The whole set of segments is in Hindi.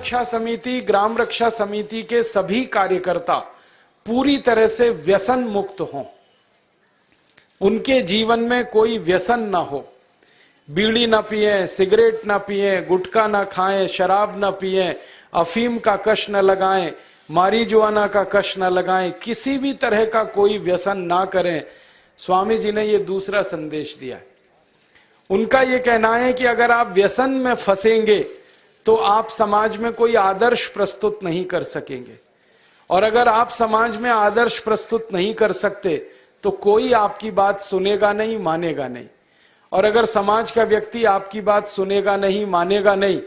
रक्षा समिति, ग्राम रक्षा समिति के सभी कार्यकर्ता पूरी तरह से व्यसन मुक्त हों, उनके जीवन में कोई व्यसन ना हो, बीड़ी ना पिए, सिगरेट ना पिए, गुटखा ना खाएं, शराब ना पिए, अफीम का कश न लगाएं, मारीजुआना का कश न लगाएं, किसी भी तरह का कोई व्यसन ना करें। स्वामी जी ने ये दूसरा संदेश दिया है। उनका ये कहना है कि अगर आप व्यसन में फंसेंगे तो आप समाज में कोई आदर्श प्रस्तुत नहीं कर सकेंगे, और अगर आप समाज में आदर्श प्रस्तुत नहीं कर सकते तो कोई आपकी बात सुनेगा नहीं, मानेगा नहीं। और अगर समाज का व्यक्ति आपकी बात सुनेगा नहीं, मानेगा नहीं,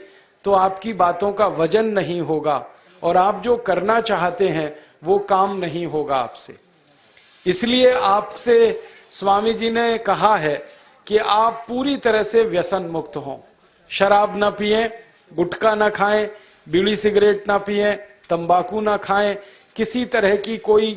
तो आपकी बातों का वजन नहीं होगा और आप जो करना चाहते हैं वो काम नहीं होगा आपसे। इसलिए आपसे स्वामी जी ने कहा है कि आप पूरी तरह से व्यसन मुक्त हों, शराब ना पिएं, गुटखा ना खाएं, बीड़ी सिगरेट ना पिएं, तंबाकू ना खाएं, किसी तरह की कोई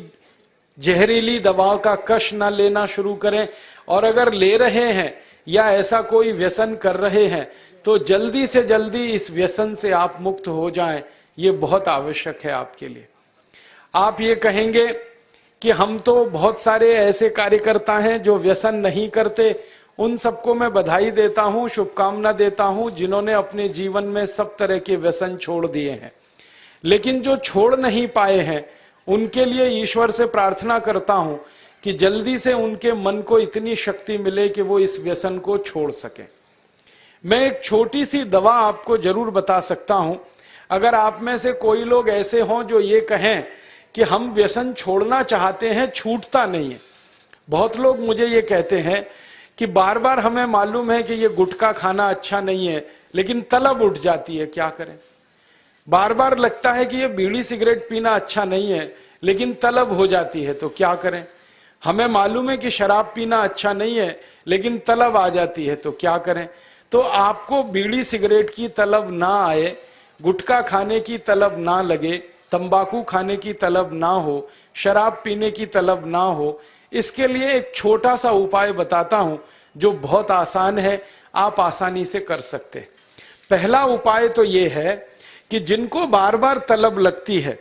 जहरीली दवाओं का कश ना लेना शुरू करें, और अगर ले रहे हैं या ऐसा कोई व्यसन कर रहे हैं तो जल्दी से जल्दी इस व्यसन से आप मुक्त हो जाएं। ये बहुत आवश्यक है आपके लिए। आप ये कहेंगे कि हम तो बहुत सारे ऐसे कार्यकर्ता हैं जो व्यसन नहीं करते, उन सबको मैं बधाई देता हूं, शुभकामना देता हूं जिन्होंने अपने जीवन में सब तरह के व्यसन छोड़ दिए हैं। लेकिन जो छोड़ नहीं पाए हैं उनके लिए ईश्वर से प्रार्थना करता हूं कि जल्दी से उनके मन को इतनी शक्ति मिले कि वो इस व्यसन को छोड़ सकें। मैं एक छोटी सी दवा आपको जरूर बता सकता हूं। अगर आप में से कोई लोग ऐसे हों जो ये कहें कि हम व्यसन छोड़ना चाहते हैं, छूटता नहीं है। बहुत लोग मुझे ये कहते हैं कि बार बार हमें मालूम है कि ये गुटखा खाना अच्छा नहीं है, लेकिन तलब उठ जाती है, क्या करें। बार बार लगता है कि ये बीड़ी सिगरेट पीना अच्छा नहीं है, लेकिन तलब हो जाती है, तो क्या करें। हमें मालूम है कि शराब पीना अच्छा नहीं है, लेकिन तलब आ जाती है, तो क्या करें। तो आपको बीड़ी सिगरेट की तलब ना आए, गुटखा खाने की तलब ना लगे, तंबाकू खाने की तलब ना हो, शराब पीने की तलब ना हो, इसके लिए एक छोटा सा उपाय बताता हूं जो बहुत आसान है, आप आसानी से कर सकते। पहला उपाय तो ये है कि जिनको बार बार तलब लगती है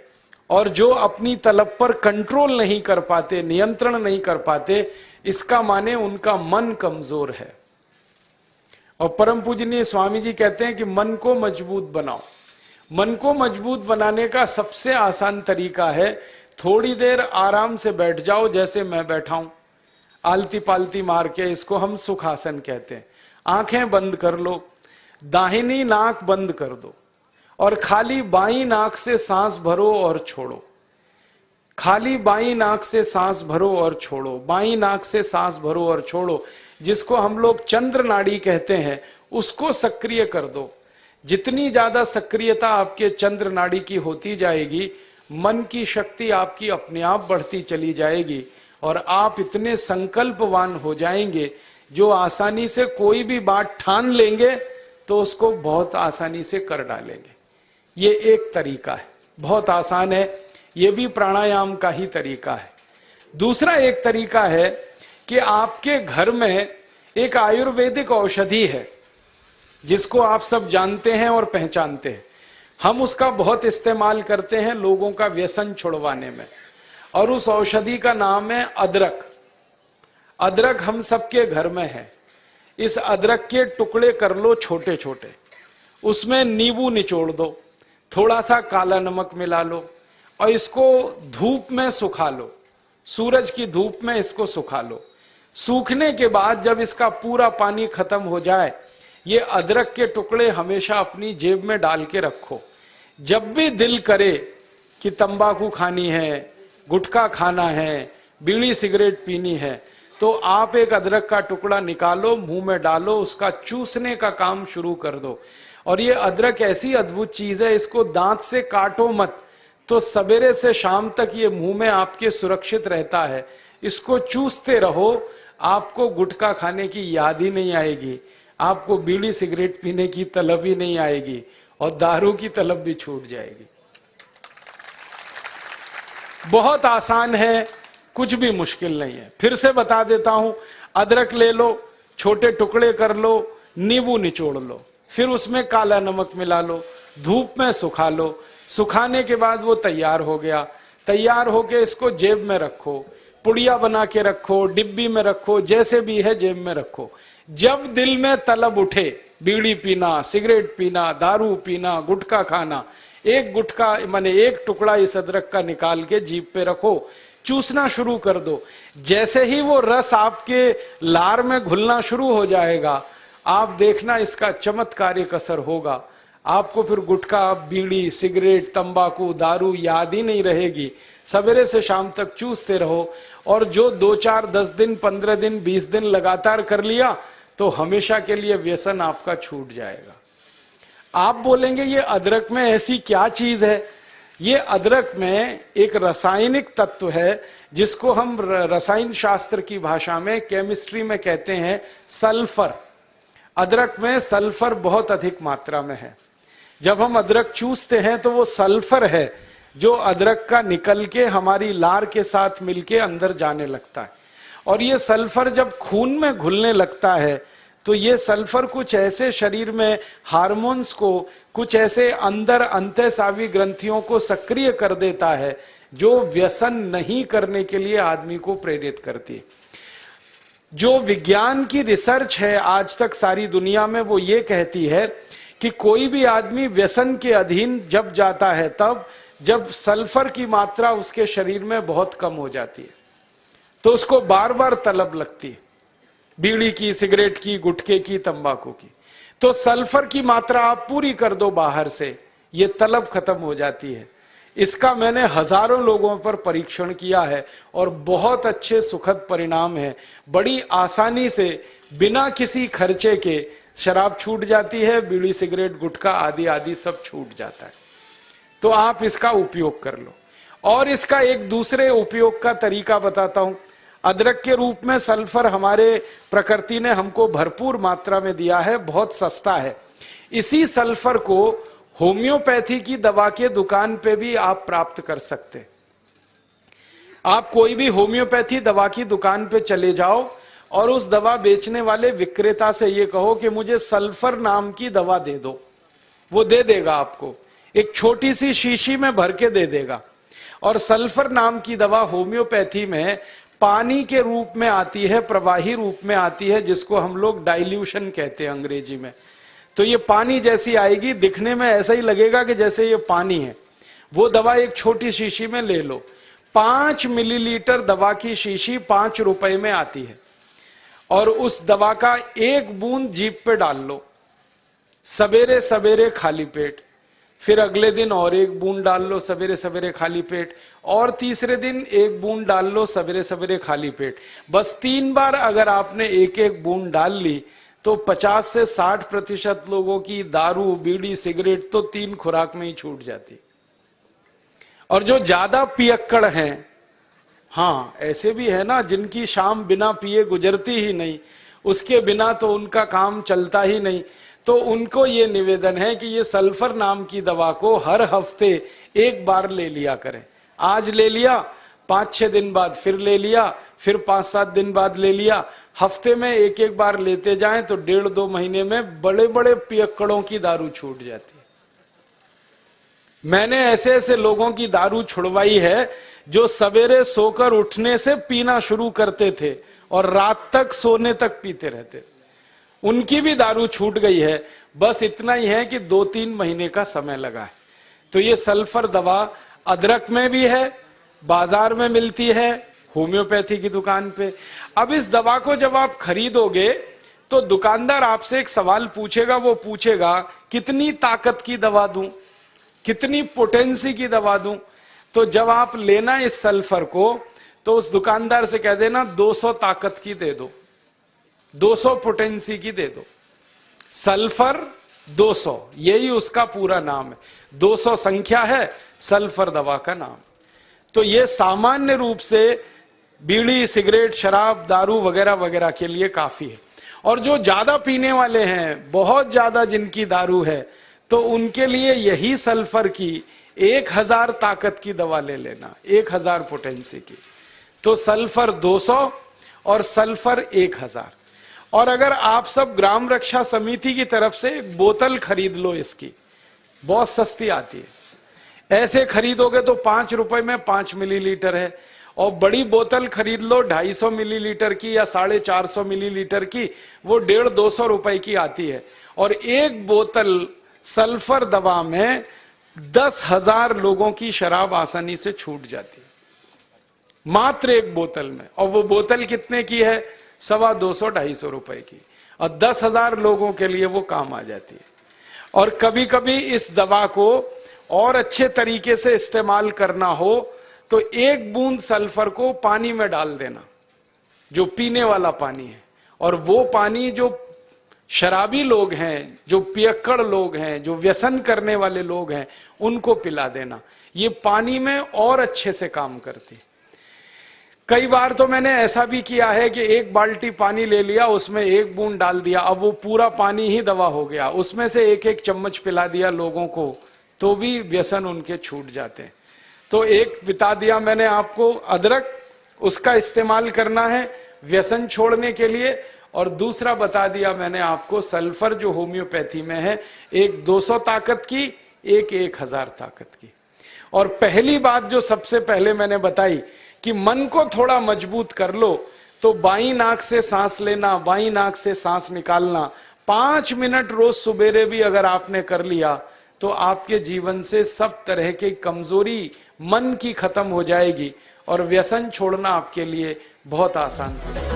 और जो अपनी तलब पर कंट्रोल नहीं कर पाते, नियंत्रण नहीं कर पाते, इसका माने उनका मन कमजोर है। और परम पूजनीय स्वामी जी कहते हैं कि मन को मजबूत बनाओ। मन को मजबूत बनाने का सबसे आसान तरीका है, थोड़ी देर आराम से बैठ जाओ, जैसे मैं बैठा हूं, आलती पालती मार के, इसको हम सुखासन कहते हैं। आंखें बंद कर लो, दाहिनी नाक बंद कर दो और खाली बाईं नाक से सांस भरो और छोड़ो। खाली बाईं नाक से सांस भरो और छोड़ो, बाईं नाक से सांस भरो और छोड़ो। जिसको हम लोग चंद्र नाड़ी कहते हैं उसको सक्रिय कर दो। जितनी ज्यादा सक्रियता आपके चंद्र नाड़ी की होती जाएगी, मन की शक्ति आपकी अपने आप बढ़ती चली जाएगी और आप इतने संकल्पवान हो जाएंगे जो आसानी से कोई भी बात ठान लेंगे तो उसको बहुत आसानी से कर डालेंगे। ये एक तरीका है, बहुत आसान है, ये भी प्राणायाम का ही तरीका है। दूसरा एक तरीका है कि आपके घर में एक आयुर्वेदिक औषधि है जिसको आप सब जानते हैं और पहचानते हैं। हम उसका बहुत इस्तेमाल करते हैं लोगों का व्यसन छुड़वाने में, और उस औषधि का नाम है अदरक। अदरक हम सबके घर में है। इस अदरक के टुकड़े कर लो छोटे छोटे, उसमें नींबू निचोड़ दो, थोड़ा सा काला नमक मिला लो और इसको धूप में सुखा लो, सूरज की धूप में इसको सुखा लो। सूखने के बाद जब इसका पूरा पानी खत्म हो जाए, ये अदरक के टुकड़े हमेशा अपनी जेब में डाल के रखो। जब भी दिल करे कि तंबाकू खानी है, गुटखा खाना है, बीड़ी सिगरेट पीनी है, तो आप एक अदरक का टुकड़ा निकालो, मुंह में डालो, उसका चूसने का काम शुरू कर दो। और ये अदरक ऐसी अद्भुत चीज है, इसको दांत से काटो मत, तो सवेरे से शाम तक ये मुंह में आपके सुरक्षित रहता है। इसको चूसते रहो, आपको गुटखा खाने की याद ही नहीं आएगी, आपको बीड़ी सिगरेट पीने की तलब ही नहीं आएगी और दारू की तलब भी छूट जाएगी। बहुत आसान है, कुछ भी मुश्किल नहीं है। फिर से बता देता हूं, अदरक ले लो, छोटे टुकड़े कर लो, नींबू निचोड़ लो, फिर उसमें काला नमक मिला लो, धूप में सुखा लो, सुखाने के बाद वो तैयार हो गया, तैयार होके इसको जेब में रखो, पुड़िया बना के रखो, डिब्बी में रखो, जैसे भी है जेब में रखो। जब दिल में तलब उठे बीड़ी पीना, सिगरेट पीना, दारू पीना, गुटखा खाना, एक गुटखा माने एक टुकड़ा इस अदरक का निकाल के जीभ पे रखो, चूसना शुरू कर दो। जैसे ही वो रस आपके लार में घुलना शुरू हो जाएगा, आप देखना इसका चमत्कारिक असर होगा। आपको फिर गुटखा, बीड़ी, सिगरेट, तंबाकू, दारू याद ही नहीं रहेगी। सवेरे से शाम तक चूसते रहो, और जो 2, 4, 10 दिन, 15 दिन, 20 दिन लगातार कर लिया तो हमेशा के लिए व्यसन आपका छूट जाएगा। आप बोलेंगे ये अदरक में ऐसी क्या चीज है? ये अदरक में एक रासायनिक तत्व है जिसको हम रसायन शास्त्र की भाषा में, केमिस्ट्री में कहते हैं सल्फर। अदरक में सल्फर बहुत अधिक मात्रा में है। जब हम अदरक चूसते हैं तो वो सल्फर है जो अदरक का निकल के हमारी लार के साथ मिलके अंदर जाने लगता है। और ये सल्फर जब खून में घुलने लगता है तो ये सल्फर कुछ ऐसे शरीर में हार्मोन्स को, कुछ ऐसे अंदर अंतःस्रावी ग्रंथियों को सक्रिय कर देता है जो व्यसन नहीं करने के लिए आदमी को प्रेरित करती है। जो विज्ञान की रिसर्च है आज तक सारी दुनिया में, वो ये कहती है कि कोई भी आदमी व्यसन के अधीन जब जाता है तब जब सल्फर की मात्रा उसके शरीर में बहुत कम हो जाती है, तो उसको बार बार तलब लगती है, बीड़ी की, सिगरेट की, गुटखे की, तंबाकू की। तो सल्फर की मात्रा आप पूरी कर दो बाहर से, ये तलब खत्म हो जाती है। इसका मैंने हजारों लोगों पर परीक्षण किया है और बहुत अच्छे सुखद परिणाम है। बड़ी आसानी से बिना किसी खर्चे के शराब छूट जाती है, बीड़ी, सिगरेट, गुटखा आदि आदि सब छूट जाता है। तो आप इसका उपयोग कर लो। और इसका एक दूसरे उपयोग का तरीका बताता हूं। अदरक के रूप में सल्फर हमारे प्रकृति ने हमको भरपूर मात्रा में दिया है, बहुत सस्ता है। इसी सल्फर को होम्योपैथी की दवा के दुकान पे भी आप प्राप्त कर सकते। आप कोई भी होम्योपैथी दवा की दुकान पे चले जाओ और उस दवा बेचने वाले विक्रेता से ये कहो कि मुझे सल्फर नाम की दवा दे दो, वो दे देगा आपको, एक छोटी सी शीशी में भर के दे देगा। और सल्फर नाम की दवा होम्योपैथी में पानी के रूप में आती है, प्रवाही रूप में आती है, जिसको हम लोग डाइल्यूशन कहते हैं अंग्रेजी में। तो ये पानी जैसी आएगी, दिखने में ऐसा ही लगेगा कि जैसे ये पानी है। वो दवा एक छोटी शीशी में ले लो, 5 मिलीलीटर दवा की शीशी 5 रुपए में आती है। और उस दवा का 1 बूंद जीभ पे डाल लो, सवेरे सवेरे खाली पेट, फिर अगले दिन और 1 बूंद डाल लो सवेरे सवेरे खाली पेट, और तीसरे दिन 1 बूंद डाल लो सवेरे सवेरे खाली पेट। बस 3 बार अगर आपने 1-1 बूंद डाल ली तो 50 से 60% लोगों की दारू, बीड़ी, सिगरेट तो 3 खुराक में ही छूट जाती। और जो ज्यादा पियक्कड़ हैं, हाँ ऐसे भी है ना जिनकी शाम बिना पिए गुजरती ही नहीं, उसके बिना तो उनका काम चलता ही नहीं, तो उनको ये निवेदन है कि ये सल्फर नाम की दवा को हर हफ्ते 1 बार ले लिया करें। आज ले लिया, 5-6 दिन बाद फिर ले लिया, फिर 5-7 दिन बाद ले लिया। हफ्ते में 1-1 बार लेते जाएं तो 1.5-2 महीने में बड़े बड़े पियक्कड़ों की दारू छूट जाती है। मैंने ऐसे ऐसे लोगों की दारू छुड़वाई है जो सवेरे सोकर उठने से पीना शुरू करते थे और रात तक सोने तक पीते रहते, उनकी भी दारू छूट गई है। बस इतना ही है कि 2-3 महीने का समय लगा है। तो ये सल्फर दवा अदरक में भी है, बाजार में मिलती है, होम्योपैथी की दुकान पे। अब इस दवा को जब आप खरीदोगे तो दुकानदार आपसे एक सवाल पूछेगा, वो पूछेगा कितनी ताकत की दवा दूं, कितनी पोटेंसी की दवा दूं। तो जब आप लेना इस सल्फर को तो उस दुकानदार से कह देना 200 ताकत की दे दो, 200 पोटेंसी की दे दो। सल्फर 200, यही उसका पूरा नाम है। 200 संख्या है सल्फर दवा का नाम। तो ये सामान्य रूप से बीड़ी, सिगरेट, शराब, दारू वगैरह वगैरह के लिए काफी है। और जो ज्यादा पीने वाले हैं, बहुत ज्यादा जिनकी दारू है, तो उनके लिए यही सल्फर की 1000 ताकत की दवा ले लेना, 1000 पोटेंसी की। तो सल्फर 200 और सल्फर 1000। और अगर आप सब ग्राम रक्षा समिति की तरफ से एक बोतल खरीद लो इसकी, बहुत सस्ती आती है। ऐसे खरीदोगे तो 5 रुपए में 5 मिलीलीटर है, और बड़ी बोतल खरीद लो 250 मिलीलीटर की या 450 मिलीलीटर की, वो 150-200 रुपए की आती है। और एक बोतल सल्फर दवा में 10,000 लोगों की शराब आसानी से छूट जाती है, मात्र एक बोतल में। और वो बोतल कितने की है? 250-250 रुपए की, और 10,000 लोगों के लिए वो काम आ जाती है। और कभी कभी इस दवा को और अच्छे तरीके से इस्तेमाल करना हो तो एक बूंद सल्फर को पानी में डाल देना, जो पीने वाला पानी है, और वो पानी जो शराबी लोग हैं, जो पियक्कड़ लोग हैं, जो व्यसन करने वाले लोग हैं, उनको पिला देना। ये पानी में और अच्छे से काम करती। कई बार तो मैंने ऐसा भी किया है कि एक बाल्टी पानी ले लिया, उसमें एक बूंद डाल दिया, अब वो पूरा पानी ही दवा हो गया, उसमें से एक एक चम्मच पिला दिया लोगों को, तो भी व्यसन उनके छूट जाते हैं। तो एक बता दिया मैंने आपको अदरक, उसका इस्तेमाल करना है व्यसन छोड़ने के लिए, और दूसरा बता दिया मैंने आपको सल्फर, जो होम्योपैथी में है, एक 200 ताकत की, एक 1000 ताकत की। और पहली बात जो सबसे पहले मैंने बताई कि मन को थोड़ा मजबूत कर लो, तो बाईं नाक से सांस लेना, बाईं नाक से सांस निकालना 5 मिनट रोज सुबेरे भी अगर आपने कर लिया, तो आपके जीवन से सब तरह की कमजोरी मन की खत्म हो जाएगी, और व्यसन छोड़ना आपके लिए बहुत आसान होगा।